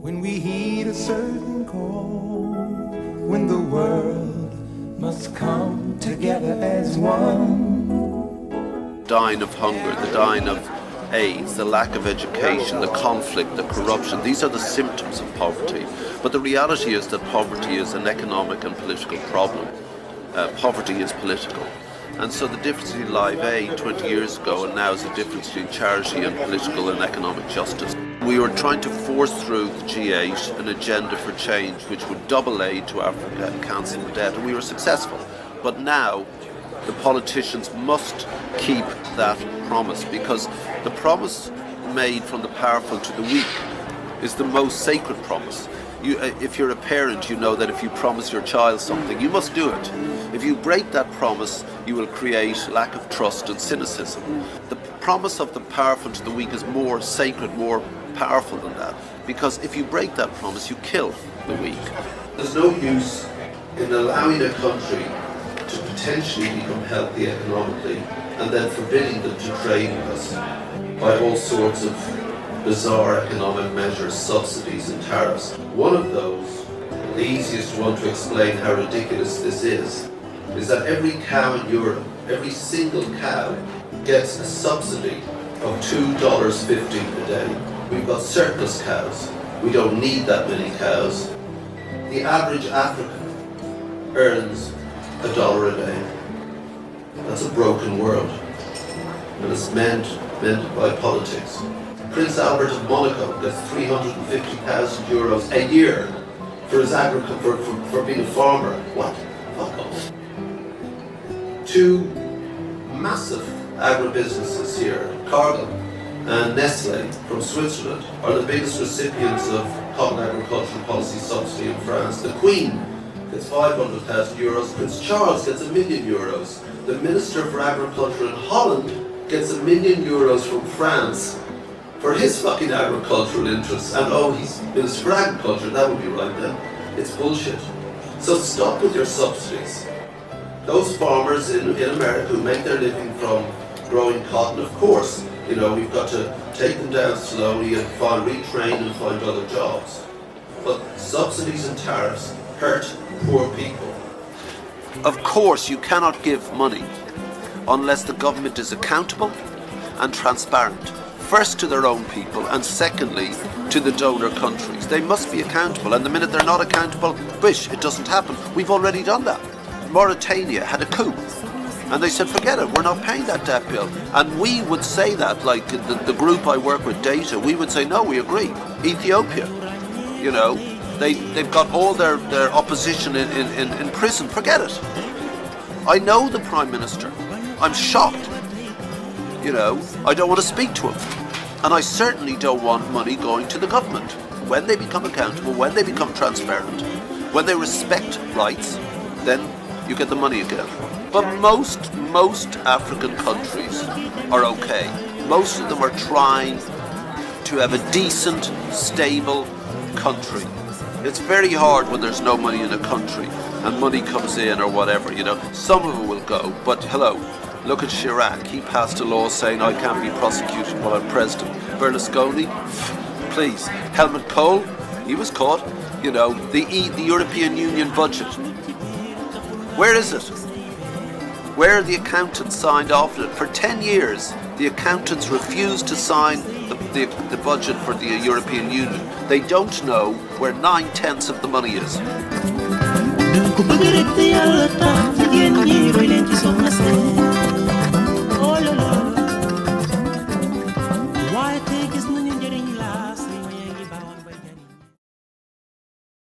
when we heed a certain call, when the world must come together as one. Dying of hunger, the dying of AIDS, the lack of education, the conflict, the corruption, these are the symptoms of poverty. But the reality is that poverty is an economic and political problem. Poverty is political. And so the difference between Live Aid 20 years ago and now is the difference between charity and political and economic justice. We were trying to force through the G8 an agenda for change which would double aid to Africa and cancel the debt, and we were successful. But now the politicians must keep that promise, because the promise made from the powerful to the weak is the most sacred promise. If you're a parent, you know that if you promise your child something, you must do it. If you break that promise, you will create lack of trust and cynicism. The promise of the powerful to the weak is more sacred, more powerful than that, because if you break that promise, you kill the weak. There's no use in allowing a country to potentially become healthy economically and then forbidding them to trade with us by all sorts of bizarre economic measures, subsidies and tariffs. One of those, the easiest one to explain how ridiculous this is that every cow in Europe, every single cow, gets a subsidy of $2.50 a day. We've got surplus cows. We don't need that many cows. The average African earns $1 a day. That's a broken world, and it's meant by politics. Prince Albert of Monaco gets €350,000 a year for his agriculture, for being a farmer. What? Fuck off. Two massive agribusinesses here, Cargill and Nestle from Switzerland, are the biggest recipients of cotton agricultural policy subsidy in France. The Queen gets €500,000. Prince Charles gets €1 million. The Minister for Agriculture in Holland gets €1 million from France for his fucking agricultural interests. And oh, he's Minister for Agriculture, that would be right then. It's bullshit. So stop with your subsidies. Those farmers in America who make their living from growing cotton, of course, you know, we've got to take them down slowly and retrain and find other jobs. But subsidies and tariffs hurt poor people. Of course, you cannot give money unless the government is accountable and transparent. First to their own people, and secondly to the donor countries. They must be accountable, and the minute they're not accountable, wish it doesn't happen. We've already done that. Mauritania had a coup, and they said, forget it, we're not paying that debt bill. And we would say that, like the group I work with, Data, we would say, no, we agree. Ethiopia, you know, they've got all their opposition in prison, forget it. I know the Prime Minister, I'm shocked. You know, I don't want to speak to him. And I certainly don't want money going to the government. When they become accountable, when they become transparent, when they respect rights, then you get the money again. But most African countries are okay. Most of them are trying to have a decent, stable country. It's very hard when there's no money in a country and money comes in or whatever, you know. Some of it will go, but hello. Look at Chirac, he passed a law saying I can't be prosecuted while I'm president. Berlusconi, please. Helmut Kohl, he was caught. You know, the European Union budget. Where is it? Where are the accountants signed off on it? For 10 years, the accountants refused to sign the budget for the European Union. They don't know where 9/10 of the money is.